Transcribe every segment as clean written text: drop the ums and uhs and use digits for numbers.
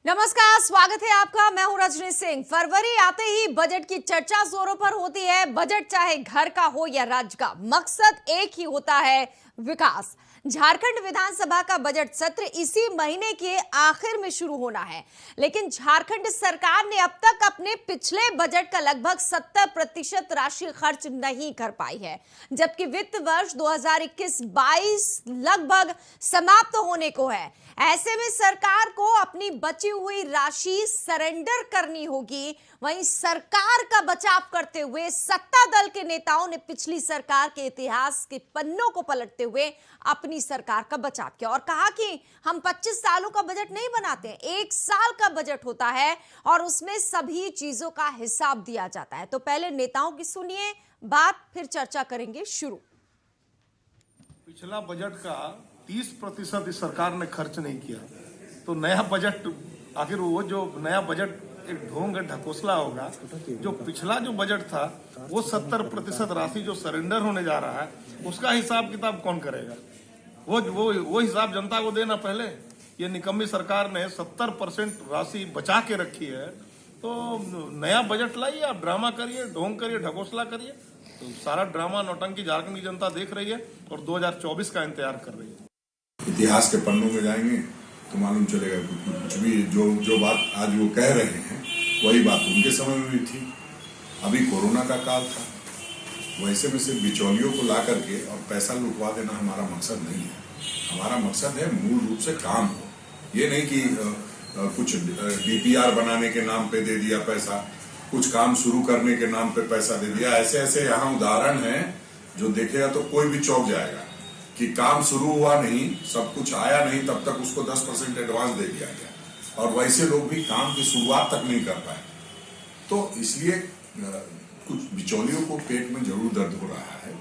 नमस्कार, स्वागत है आपका। मैं हूं रजनी सिंह। फरवरी आते ही बजट की चर्चा जोरों पर होती है। बजट चाहे घर का हो या राज्य का, मकसद एक ही होता है, विकास। झारखंड विधानसभा का बजट सत्र इसी महीने के आखिर में शुरू होना है, लेकिन झारखंड सरकार ने अब तक अपने पिछले बजट का लगभग 70% राशि खर्च नहीं कर पाई है, जबकि वित्त वर्ष 2021-22 लगभग समाप्त होने को है। ऐसे में सरकार को अपनी बची हुई राशि सरेंडर करनी होगी। वहीं सरकार का बचाव करते हुए सत्ता दल के नेताओं ने पिछली सरकार के इतिहास के पन्नों को पलटते हुए अपनी सरकार का बचाव किया और कहा कि हम 25 सालों का बजट नहीं बनाते, 1 साल का बजट होता है और उसमें सभी चीजों का हिसाब दिया जाता है। तो पहले नेताओं की सुनिए बात, फिर चर्चा करेंगे शुरू। पिछला बजट का 30% इस सरकार ने खर्च नहीं किया, तो नया बजट आखिर वो जो नया बजट एक ढोंग ढकोसला होगा। जो पिछला जो बजट था वो 70% राशि जो सरेंडर होने जा रहा है, उसका हिसाब किताब कौन करेगा? वो हिसाब जनता को देना। पहले ये निकम्मी सरकार ने 70% राशि बचा के रखी है, तो नया बजट लाइए, आप ड्रामा करिए, ढोंग करिए, ढकोसला करिए। तो सारा ड्रामा नौटंकी झारखंड की जनता देख रही है और 2024 का इंतजार कर रही है। इतिहास के पन्नों में जाएंगे तो मालूम चलेगा कुछ भी जो बात आज वो कह रहे हैं वही बात उनके समय में भी थी। अभी कोरोना का काल था, वैसे में सिर्फ बिचौलियों को ला करके और पैसा लुटवा देना हमारा मकसद नहीं है। हमारा मकसद है मूल रूप से काम हो। ये नहीं कि कुछ डीपीआर बनाने के नाम पे दे दिया पैसा, कुछ काम शुरू करने के नाम पे पैसा दे दिया। ऐसे ऐसे यहाँ उदाहरण हैं जो देखेगा तो कोई भी चौंक जाएगा कि काम शुरू हुआ नहीं, सब कुछ आया नहीं, तब तक उसको 10% एडवांस दे दिया गया और वैसे लोग भी काम की शुरुआत तक नहीं कर पाए। तो इसलिए कुछ बिचौलियों को पेट में जरूर दर्द हो रहा है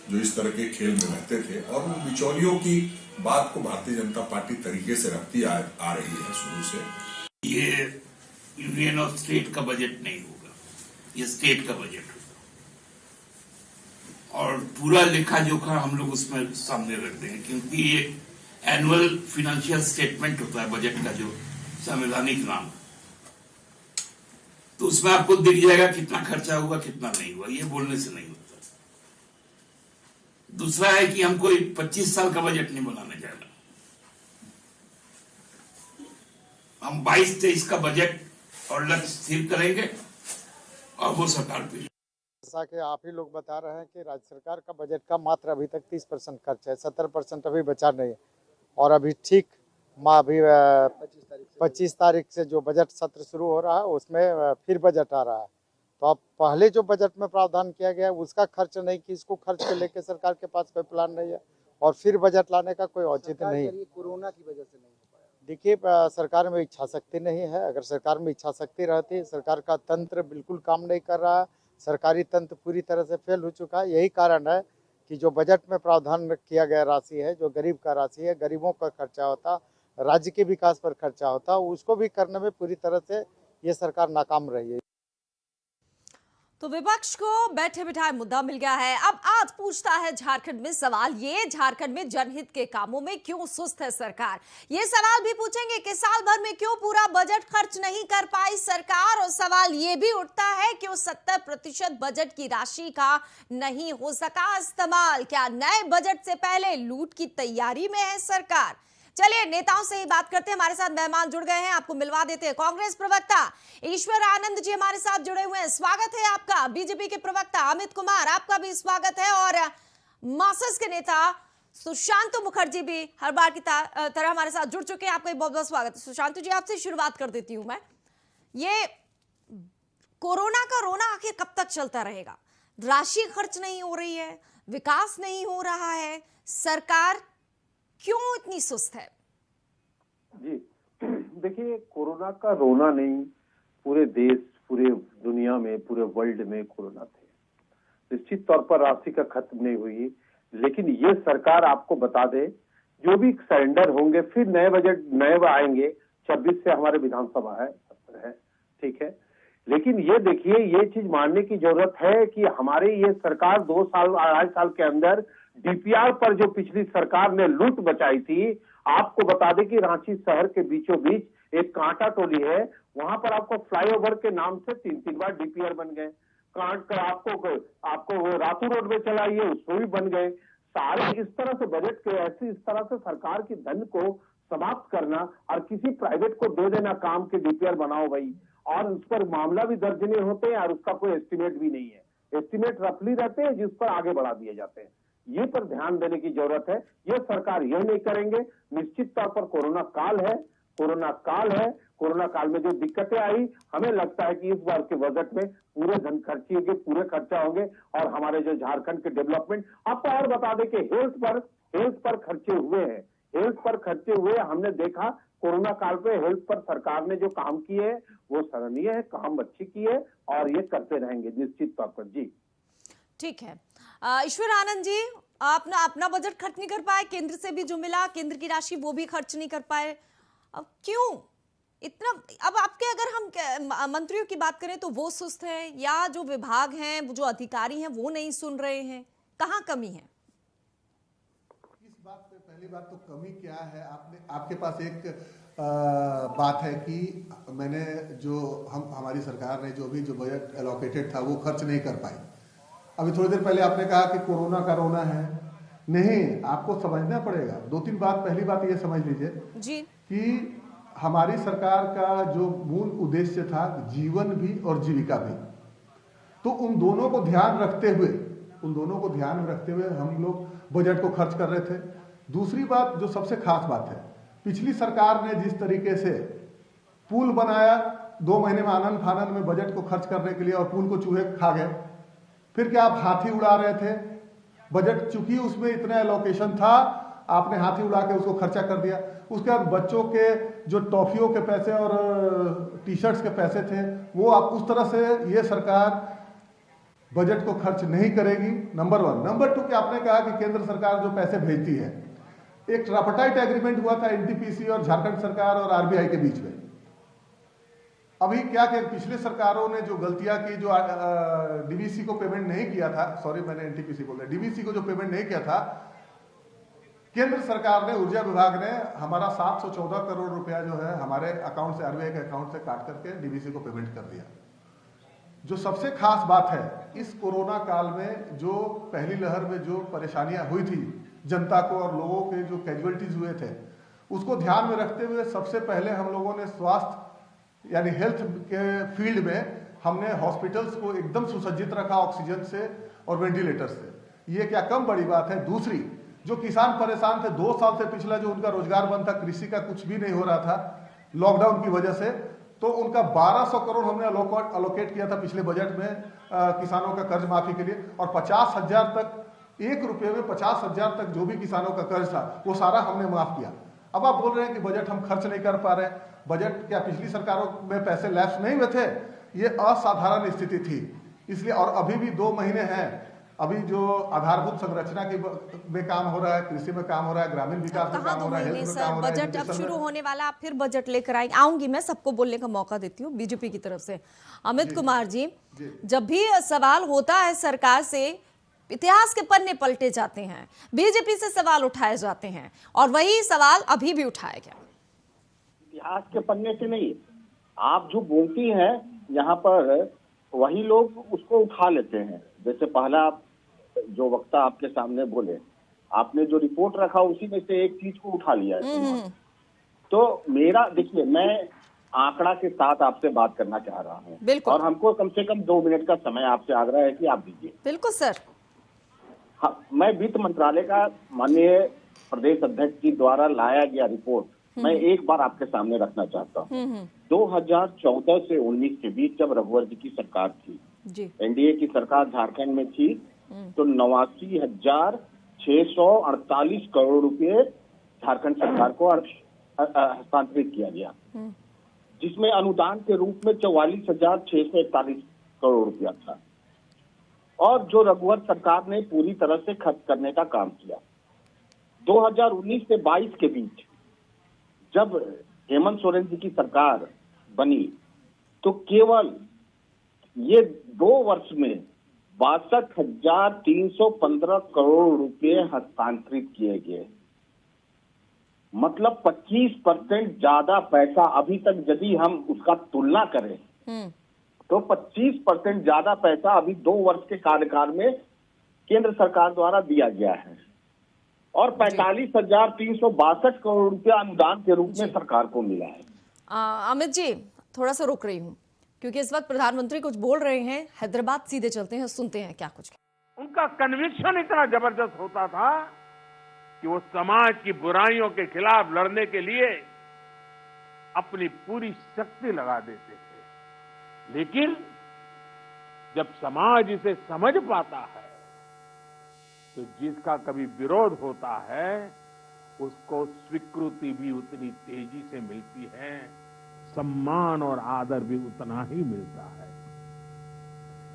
जो इस तरह के खेल में रहते थे, और उन बिचौलियों की बात को भारतीय जनता पार्टी तरीके से रखती आ रही है शुरू से। ये यूनियन और स्टेट का बजट नहीं होगा, ये स्टेट का बजट होगा और पूरा लेखा जोखा हम लोग उसमें सामने रख देंगे, क्योंकि ये एनुअल फिनेंशियल स्टेटमेंट होता है बजट का, जो संवैधानिक नाम, तो उसमें आपको दिख जाएगा कितना खर्चा हुआ कितना नहीं हुआ। ये बोलने से नहीं होता। दूसरा है कि हम कोई 25 साल का बजट नहीं बनाने जा रहे, हम 22-23 का बजट और लक्ष्य स्थिर करेंगे और वो सरकार पे। जैसा कि आप ही लोग बता रहे हैं कि राज्य सरकार का बजट का मात्र अभी तक 30% खर्च है, 70% अभी बचा नहीं है। और अभी ठीक अभी 25 तारीख से जो बजट सत्र शुरू हो रहा है उसमें फिर बजट आ रहा है। तो अब पहले जो बजट में प्रावधान किया गया है उसका खर्च नहीं कि इसको खर्च के लेके सरकार के पास कोई प्लान नहीं है और फिर बजट लाने का कोई औचित्य नहीं है। कोरोना की वजह से नहीं हो पाया। देखिए, सरकार में इच्छा शक्ति नहीं है। अगर सरकार में इच्छा शक्ति रहती, सरकार का तंत्र बिल्कुल काम नहीं कर रहा है, सरकारी तंत्र पूरी तरह से फेल हो चुका है। यही कारण है कि जो बजट में प्रावधान किया गया राशि है, जो गरीब का राशि है, गरीबों का खर्चा होता, राज्य के विकास पर खर्चा होता, उसको भी करने में पूरी तरह से ये सरकार नाकाम रही है। तो विपक्ष को बैठे बिठाए मुद्दा मिल गया है। अब आज पूछता है झारखंड में सवाल ये, झारखंड में जनहित के कामों में क्यों सुस्त है सरकार? ये सवाल भी पूछेंगे कि साल भर में क्यों पूरा बजट खर्च नहीं कर पाई सरकार, और सवाल ये भी उठता है कि उस 70% बजट की राशि का नहीं हो सका इस्तेमाल। क्या नए बजट से पहले लूट की तैयारी में है सरकार? चलिए नेताओं से ही बात करते हैं। हमारे साथ मेहमान जुड़ गए हैं, आपको मिलवा देते हैं। कांग्रेस प्रवक्ता ईश्वर आनंद जी हमारे साथ जुड़े हुए हैं, स्वागत है आपका। बीजेपी के प्रवक्ता अमित कुमार, आपका भी स्वागत है। और मार्क्सिस्ट के नेता सुशांतु मुखर्जी भी हर बार की तरह हमारे साथ जुड़ चुके हैं, आपका बहुत बहुत स्वागत है। सुशांतु जी, आपसे शुरुआत कर देती हूं मैं। ये कोरोना का रोना आखिर कब तक चलता रहेगा? राशि खर्च नहीं हो रही है, विकास नहीं हो रहा है, सरकार क्यों इतनी सुस्त है? जी देखिए, कोरोना का रोना नहीं, पूरे देश, पूरे दुनिया में, पूरे वर्ल्ड में कोरोना थे। निश्चित तौर पर राशि का खत्म नहीं हुई, लेकिन ये सरकार आपको बता दे, जो भी सरेंडर होंगे, फिर नए बजट नए आएंगे। 26 से हमारे विधानसभा है, ठीक है, लेकिन ये देखिए, ये चीज मानने की जरूरत है कि हमारी ये सरकार 2 साल 2.5 साल के अंदर डीपीआर पर जो पिछली सरकार ने लूट बचाई थी, आपको बता दें कि रांची शहर के बीचों बीच एक कांटा टोली है, वहां पर आपको फ्लाईओवर के नाम से 3-3 बार डीपीआर बन गए। आपको वो रातू रोड में चलाइए, उसमें भी बन गए। सारे इस तरह से बजट के ऐसी इस तरह से सरकार की धन को समाप्त करना और किसी प्राइवेट को दे देना काम के डीपीआर बनाओ भाई, और उस पर मामला भी दर्ज नहीं होते हैं और उसका कोई एस्टिमेट भी नहीं है। एस्टिमेट रफली रहते हैं जिस पर आगे बढ़ा दिए जाते हैं। ये पर ध्यान देने की जरूरत है। ये सरकार यह नहीं करेंगे। निश्चित तौर पर कोरोना काल है, कोरोना काल में जो दिक्कतें आई, हमें लगता है कि इस बार के बजट में पूरे धन खर्ची होंगे, पूरे खर्चा होंगे और हमारे जो झारखंड के डेवलपमेंट, आपको और बता दें कि हेल्थ पर खर्चे हुए हैं। हेल्थ पर खर्चे हुए हमने देखा कोरोना काल पे हेल्थ पर सरकार ने जो काम किए है वो सराहनीय है, काम अच्छी की है और ये करते रहेंगे निश्चित तौर पर। जी ठीक है। ईश्वर आनंद जी, आप ना अपना बजट खर्च नहीं कर पाए, केंद्र से भी जो मिला केंद्र की राशि वो भी खर्च नहीं कर पाए, अब क्यों इतना? अब आपके अगर हम मंत्रियों की बात करें तो वो सुस्त हैं या जो विभाग हैं, वो जो अधिकारी हैं वो नहीं सुन रहे हैं, कहाँ कमी है? इस बात पे पहली बात तो कमी क्या है, आपके पास एक बात है कि मैंने जो हमारी सरकार ने जो बजट एलोकेटेड था वो खर्च नहीं कर पाई। अभी थोड़ी देर पहले आपने कहा कि कोरोना का रोना है। नहीं, आपको समझना पड़ेगा 2-3 बात। पहली बात ये समझ लीजिए जी कि हमारी सरकार का जो मूल उद्देश्य था जीवन भी और जीविका भी, तो उन दोनों को ध्यान रखते हुए हम लोग बजट को खर्च कर रहे थे। दूसरी बात जो सबसे खास बात है, पिछली सरकार ने जिस तरीके से पुल बनाया 2 महीने में आनन फानन में बजट को खर्च करने के लिए और पुल को चूहे खा गए, फिर क्या आप हाथी उड़ा रहे थे? बजट चूंकि उसमें इतना एलोकेशन था, आपने हाथी उड़ा के उसको खर्चा कर दिया। उसके बाद बच्चों के जो टॉफियों के पैसे और टी शर्ट्स के पैसे थे वो आप उस तरह से ये सरकार बजट को खर्च नहीं करेगी, नंबर 1। नंबर 2 कि आपने कहा कि केंद्र सरकार जो पैसे भेजती है, एक ट्राइपार्टाइट एग्रीमेंट हुआ था एनटीपीसी और झारखंड सरकार और आरबीआई के बीच में। अभी क्या कि पिछले सरकारों ने जो गलतियां की, जो डीवीसी को पेमेंट नहीं किया था, सॉरी मैंने एनटीपीसी बोल दिया, डीवीसी को जो पेमेंट नहीं किया था, केंद्र सरकार ने, ऊर्जा विभाग ने हमारा 714 करोड़ रुपया जो है हमारे अकाउंट से, आरबीआई के अकाउंट से काट करके डीवीसी को पेमेंट कर दिया। जो सबसे खास बात है, इस कोरोना काल में जो पहली लहर में जो परेशानियां हुई थी जनता को और लोगों के जो कैजुअलिटीज हुए थे, उसको ध्यान में रखते हुए सबसे पहले हम लोगों ने स्वास्थ्य यानी हेल्थ के फील्ड में हमने हॉस्पिटल्स को एकदम सुसज्जित रखा ऑक्सीजन से और वेंटिलेटर से। ये क्या कम बड़ी बात है? दूसरी, जो किसान परेशान थे 2 साल से, पिछला जो उनका रोजगार बंद था, कृषि का कुछ भी नहीं हो रहा था लॉकडाउन की वजह से, तो उनका 1200 करोड़ हमने अलोकेट किया था पिछले बजट में किसानों का कर्ज माफी के लिए, और 50,000 तक, 1 रुपये में 50,000 तक जो भी किसानों का कर्ज था वो सारा हमने माफ किया। अब आप बोल रहे हैं कि बजट हम खर्च नहीं कर पा रहे। बजट क्या पिछली सरकारों में पैसे लैप्स नहीं हुए थे? ये असाधारण स्थिति थी, इसलिए। और अभी भी 2 महीने हैं, अभी जो आधारभूत संरचना की में काम हो रहा है, कृषि में काम हो रहा है, ग्रामीण विकास में काम हो रहा है, हेल्थ में काम हो रहा है, बजट अब शुरू होने वाला, आप फिर बजट लेकर आऊंगी, मैं सबको बोलने का मौका देती हूँ बीजेपी की तरफ से। अमित कुमार जी, जब भी सवाल होता है सरकार से, इतिहास के पन्ने पलटे जाते हैं, बीजेपी से सवाल उठाए जाते हैं, और वही सवाल अभी भी उठाया गया। इतिहास के पन्ने से नहीं, आप जो बोलती हैं यहाँ पर वही लोग उसको उठा लेते हैं। जैसे पहला जो वक्ता आपके सामने बोले, आपने जो रिपोर्ट रखा उसी में से एक चीज को उठा लिया है। तो मेरा, देखिए, मैं आंकड़ा के साथ आपसे बात करना चाह रहा हूँ, और हमको कम से कम 2 मिनट का समय आपसे आग्रह है कि आप दीजिए। बिल्कुल सर। हाँ, मैं वित्त मंत्रालय का माननीय प्रदेश अध्यक्ष जी द्वारा लाया गया रिपोर्ट मैं एक बार आपके सामने रखना चाहता हूँ। 2014 से 19 के बीच जब रघुवर जी की सरकार थी, एनडीए की सरकार झारखंड में थी, तो 89,648 करोड़ रुपए झारखंड सरकार को हस्तांतरित किया गया, जिसमें अनुदान के रूप में 44,641 करोड़ रुपया था, और जो रघुवर सरकार ने पूरी तरह से खर्च करने का काम किया। 2019 से 22 के बीच जब हेमंत सोरेन जी की सरकार बनी, तो केवल ये 2 वर्ष में 62,315 करोड़ रुपए हस्तांतरित किए गए। मतलब 25% ज्यादा पैसा अभी तक यदि हम उसका तुलना करें तो 25% ज्यादा पैसा अभी 2 वर्ष के कार्यकाल में केंद्र सरकार द्वारा दिया गया है और 45,362 करोड़ रुपया अनुदान के रूप में सरकार को मिला है। अमित जी, थोड़ा सा रुक रही हूँ क्योंकि इस वक्त प्रधानमंत्री कुछ बोल रहे हैं। हैदराबाद सीधे चलते हैं, सुनते हैं क्या कुछ। उनका कन्विक्शन इतना जबरदस्त होता था कि वो समाज की बुराइयों के खिलाफ लड़ने के लिए अपनी पूरी शक्ति लगा देते थे, लेकिन जब समाज इसे समझ पाता है तो जिसका कभी विरोध होता है उसको स्वीकृति भी उतनी तेजी से मिलती है, सम्मान और आदर भी उतना ही मिलता है।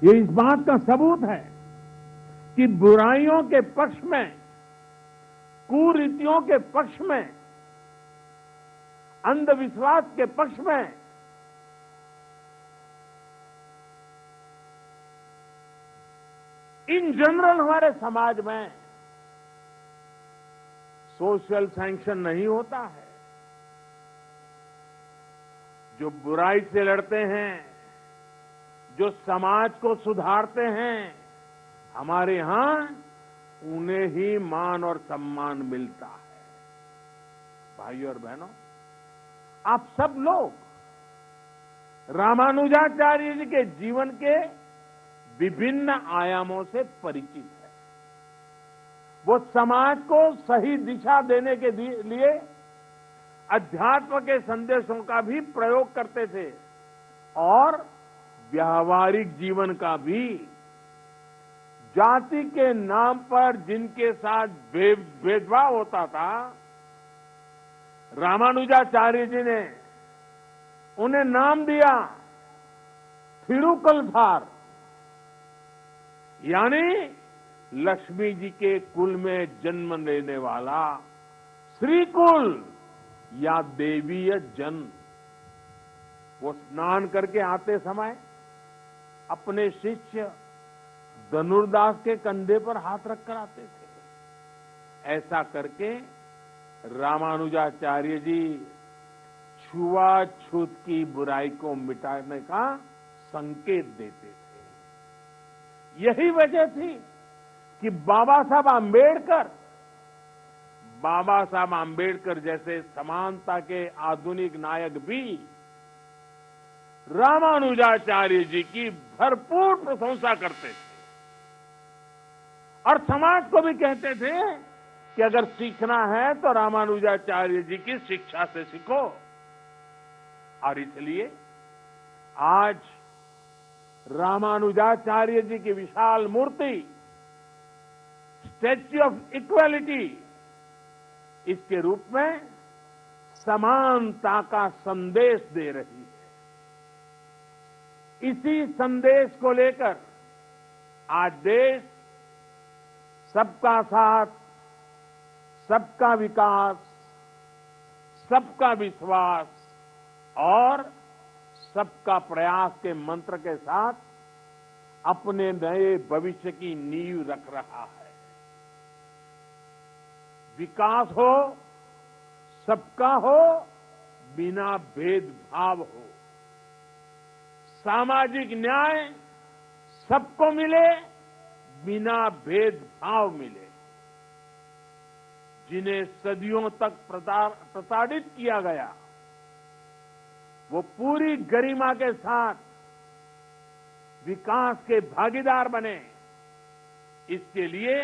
ये इस बात का सबूत है कि बुराइयों के पक्ष में, कुरीतियों के पक्ष में, अंधविश्वास के पक्ष में इन जनरल हमारे समाज में सोशल सैंक्शन नहीं होता है। जो बुराई से लड़ते हैं, जो समाज को सुधारते हैं, हमारे यहां उन्हें ही मान और सम्मान मिलता है। भाइयों और बहनों, आप सब लोग रामानुजाचार्य जी के जीवन के विभिन्न आयामों से परिचित है। वो समाज को सही दिशा देने के लिए अध्यात्म के संदेशों का भी प्रयोग करते थे और व्यावहारिक जीवन का भी। जाति के नाम पर जिनके साथ भेदभाव होता था, रामानुजाचार्य जी ने उन्हें नाम दिया थिरुकलथार, यानी लक्ष्मी जी के कुल में जन्म लेने वाला श्रीकुल या देवीय जन्म। वो स्नान करके आते समय अपने शिष्य धनुर्दास के कंधे पर हाथ रखकर आते थे। ऐसा करके रामानुजाचार्य जी छुआछूत की बुराई को मिटाने का संकेत देते थे। यही वजह थी कि बाबा साहब आंबेडकर जैसे समानता के आधुनिक नायक भी रामानुजाचार्य जी की भरपूर प्रशंसा करते थे और समाज को भी कहते थे कि अगर सीखना है तो रामानुजाचार्य जी की शिक्षा से सीखो। और इसलिए आज रामानुजाचार्य जी की विशाल मूर्ति स्टैच्यू ऑफ इक्वालिटी, इसके रूप में समानता का संदेश दे रही है। इसी संदेश को लेकर आज देश सबका साथ, सबका विकास, सबका विश्वास और सबका प्रयास के मंत्र के साथ अपने नए भविष्य की नींव रख रहा है। विकास हो, सबका हो, बिना भेदभाव हो। सामाजिक न्याय सबको मिले, बिना भेदभाव मिले। जिन्हें सदियों तक प्रताड़ित किया गया, वो पूरी गरिमा के साथ विकास के भागीदार बने। इसके लिए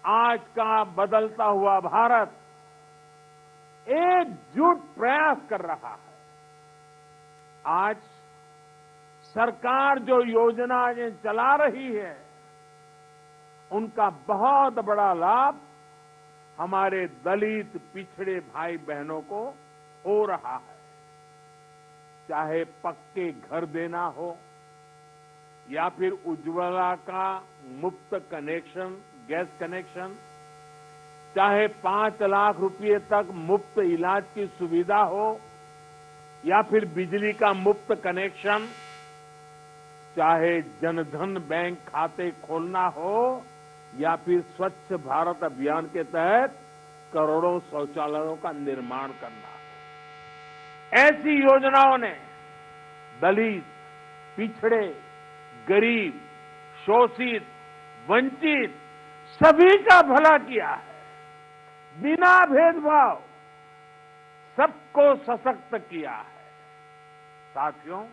आज का बदलता हुआ भारत एकजुट प्रयास कर रहा है। आज सरकार जो योजनाएं चला रही है, उनका बहुत बड़ा लाभ हमारे दलित पिछड़े भाई बहनों को हो रहा है। चाहे पक्के घर देना हो या फिर उज्ज्वला का मुफ्त कनेक्शन, गैस कनेक्शन, चाहे 5 लाख रुपए तक मुफ्त इलाज की सुविधा हो या फिर बिजली का मुफ्त कनेक्शन, चाहे जनधन बैंक खाते खोलना हो या फिर स्वच्छ भारत अभियान के तहत करोड़ों शौचालयों का निर्माण करना हो। ऐसी योजनाओं ने दलित, पिछड़े, गरीब, शोषित, वंचित सभी का भला किया है। बिना भेदभाव सबको सशक्त किया है। साथियों,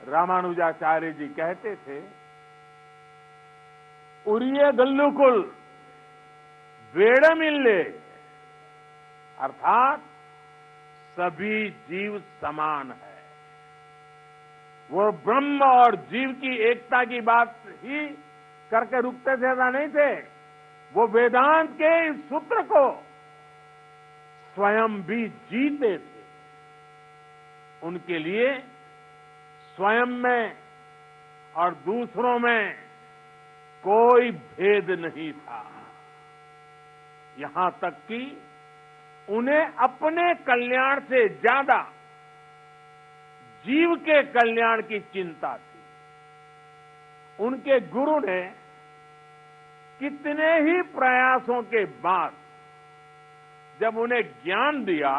रामानुजाचार्य जी कहते थे, उरिये गल्लुकुल वेड़मिल्ले, अर्थात सभी जीव समान है। वो ब्रह्म और जीव की एकता की बात ही करके रुकते थे, ऐसा नहीं थे। वो वेदांत के इस सूत्र को स्वयं भी जीते थे। उनके लिए स्वयं में और दूसरों में कोई भेद नहीं था। यहां तक कि उन्हें अपने कल्याण से ज्यादा जीव के कल्याण की चिंता थी। उनके गुरु ने कितने ही प्रयासों के बाद जब उन्हें ज्ञान दिया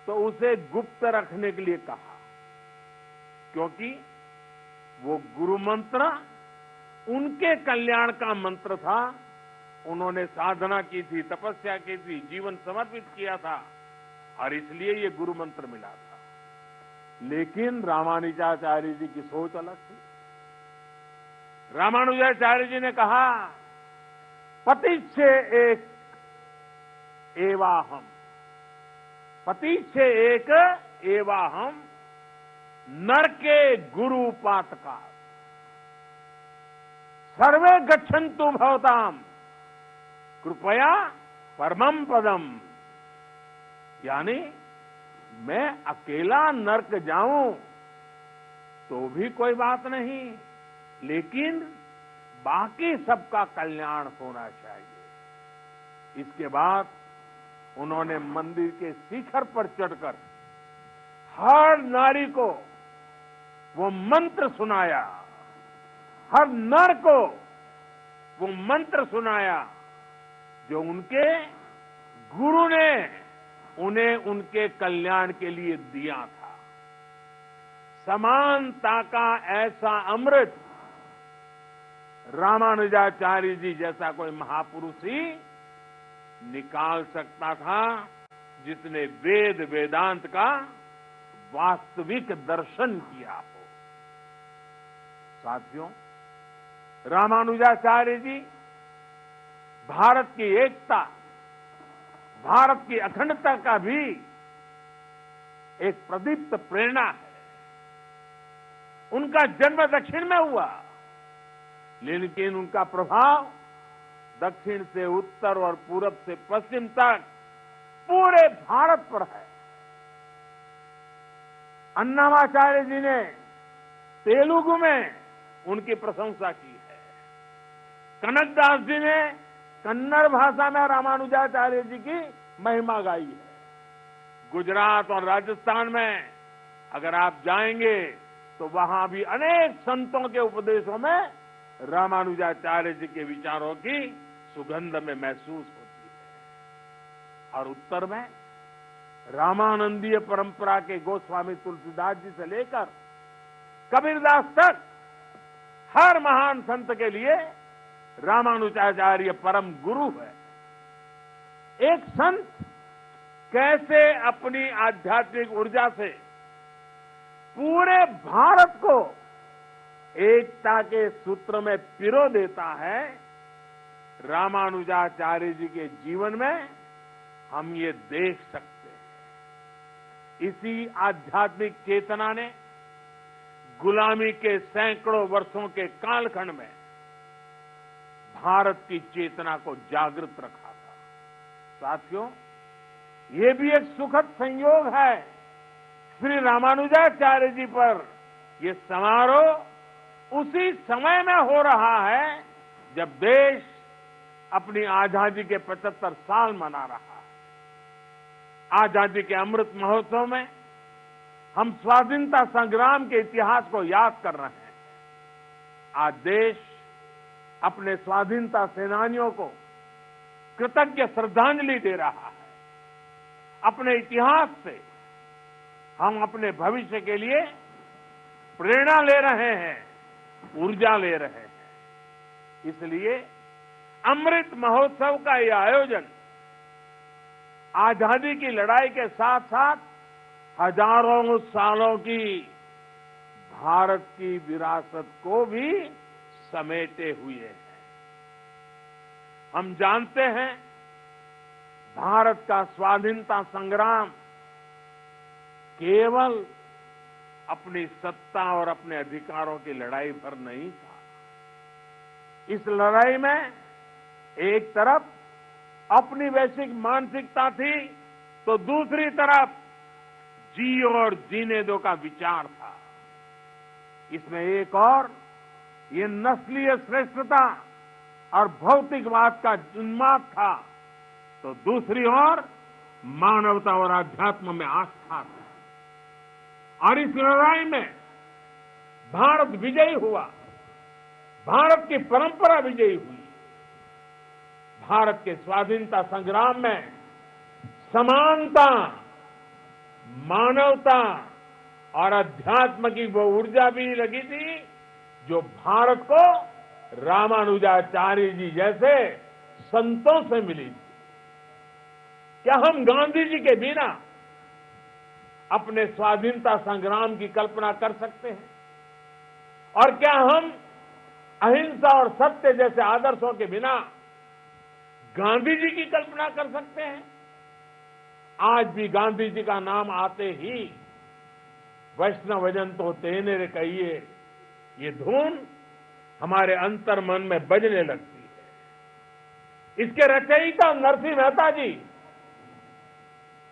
तो उसे गुप्त रखने के लिए कहा, क्योंकि वो गुरु मंत्र उनके कल्याण का मंत्र था। उन्होंने साधना की थी, तपस्या की थी, जीवन समर्पित किया था और इसलिए ये गुरु मंत्र मिला था। लेकिन रामानुजाचार्य जी की सोच अलग थी। रामानुजाचार्य जी ने कहा, पतिच्छ एक एवाहम, पतिच्छ एक एवाहम नरके गुरु पातका सर्वे गच्छन्तु भवताम कृपया परमम पदम। यानी मैं अकेला नरक जाऊं तो भी कोई बात नहीं, लेकिन बाकी सबका कल्याण होना चाहिए। इसके बाद उन्होंने मंदिर के शिखर पर चढ़कर हर नारी को वो मंत्र सुनाया, हर नर को वो मंत्र सुनाया जो उनके गुरु ने उन्हें उनके कल्याण के लिए दिया था। समानता का ऐसा अमृत रामानुजाचार्य जी जैसा कोई महापुरुष ही निकाल सकता था, जिसने वेद वेदांत का वास्तविक दर्शन किया हो। साथियों, रामानुजाचार्य जी भारत की एकता, भारत की अखंडता का भी एक प्रदीप्त प्रेरणा है। उनका जन्म दक्षिण में हुआ, लेकिन उनका प्रभाव दक्षिण से उत्तर और पूरब से पश्चिम तक पूरे भारत पर है। अन्नामाचार्य जी ने तेलुगु में उनकी प्रशंसा की है। कनकदास जी ने कन्नड़ भाषा में रामानुजाचार्य जी की महिमा गाई है। गुजरात और राजस्थान में अगर आप जाएंगे तो वहां भी अनेक संतों के उपदेशों में रामानुजाचार्य जी के विचारों की सुगंध में महसूस होती है। और उत्तर में रामानंदीय परंपरा के गोस्वामी तुलसीदास जी से लेकर कबीरदास तक हर महान संत के लिए रामानुजाचार्य परम गुरु है। एक संत कैसे अपनी आध्यात्मिक ऊर्जा से पूरे भारत को एकता के सूत्र में पिरो देता है, रामानुजाचार्य जी के जीवन में हम ये देख सकते हैं। इसी आध्यात्मिक चेतना ने गुलामी के सैकड़ों वर्षों के कालखंड में भारत की चेतना को जागृत रखा था। साथियों, ये भी एक सुखद संयोग है। श्री रामानुजाचार्य जी पर ये समारोह उसी समय में हो रहा है जब देश अपनी आजादी के 75 साल मना रहा है। आजादी के अमृत महोत्सव में हम स्वाधीनता संग्राम के इतिहास को याद कर रहे हैं। आज देश अपने स्वाधीनता सेनानियों को कृतज्ञ श्रद्धांजलि दे रहा है। अपने इतिहास से हम अपने भविष्य के लिए प्रेरणा ले रहे हैं, ऊर्जा ले रहे हैं। इसलिए अमृत महोत्सव का यह आयोजन आजादी की लड़ाई के साथ साथ हजारों सालों की भारत की विरासत को भी समेटे हुए है। हम जानते हैं भारत का स्वाधीनता संग्राम केवल अपनी सत्ता और अपने अधिकारों की लड़ाई भर नहीं था। इस लड़ाई में एक तरफ अपनी वैश्विक मानसिकता थी, तो दूसरी तरफ जियो और जीने दो का विचार था। इसमें एक और ये नस्लीय श्रेष्ठता और भौतिकवाद का उन्माद था, तो दूसरी ओर मानवता और आध्यात्म में आस्था थी। और इस लड़ाई में भारत विजयी हुआ, भारत की परंपरा विजयी हुई। भारत के स्वाधीनता संग्राम में समानता, मानवता और अध्यात्म की वो ऊर्जा भी लगी थी जो भारत को रामानुजाचार्य जी जैसे संतों से मिली थी। क्या हम गांधी जी के बिना अपने स्वाधीनता संग्राम की कल्पना कर सकते हैं? और क्या हम अहिंसा और सत्य जैसे आदर्शों के बिना गांधी जी की कल्पना कर सकते हैं? आज भी गांधी जी का नाम आते ही वैष्णवजन तो तेने रे कहिए, ये धुन हमारे अंतर मन में बजने लगती है। इसके रचयिता नरसिंह मेहता जी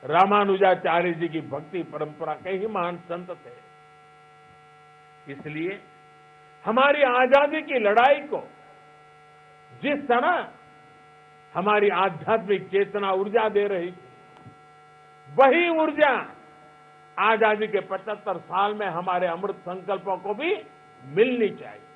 रामानुजाचार्य जी की भक्ति परंपरा के ही महान संत थे। इसलिए हमारी आजादी की लड़ाई को जिस तरह हमारी आध्यात्मिक चेतना ऊर्जा दे रही थी, वही ऊर्जा आजादी के 75 साल में हमारे अमृत संकल्पों को भी मिलनी चाहिए।